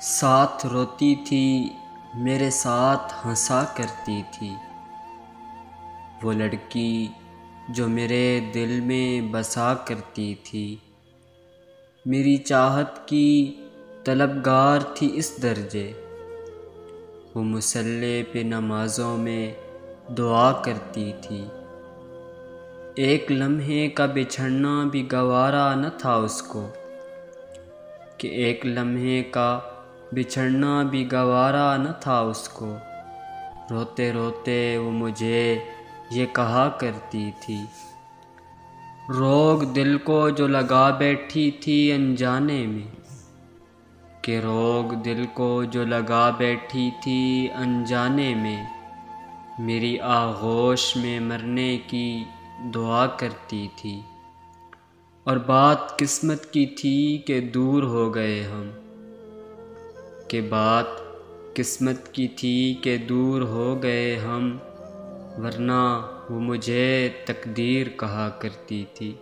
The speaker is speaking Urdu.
ساتھ روتی تھی میرے ساتھ ہنسا کرتی تھی، وہ لڑکی جو میرے دل میں بسا کرتی تھی، میری چاہت کی طلبگار تھی اس درجے، وہ مصلی پہ نمازوں میں دعا کرتی تھی، ایک لمحے کا بچھڑنا بھی گوارا نہ تھا اس کو، کہ ایک لمحے کا بچھڑنا بھی گوارا نہ تھا اس کو، روتے روتے وہ مجھے یہ کہا کرتی تھی، روگ دل کو جو لگا بیٹھی تھی انجانے میں، کہ روگ دل کو جو لگا بیٹھی تھی انجانے میں، میری آغوش میں مرنے کی دعا کرتی تھی، اور بات قسمت کی تھی کہ دور ہو گئے ہم، کہ بات قسمت کی تھی کہ دور ہو گئے ہم، ورنہ وہ مجھے تقدیر کہا کرتی تھی۔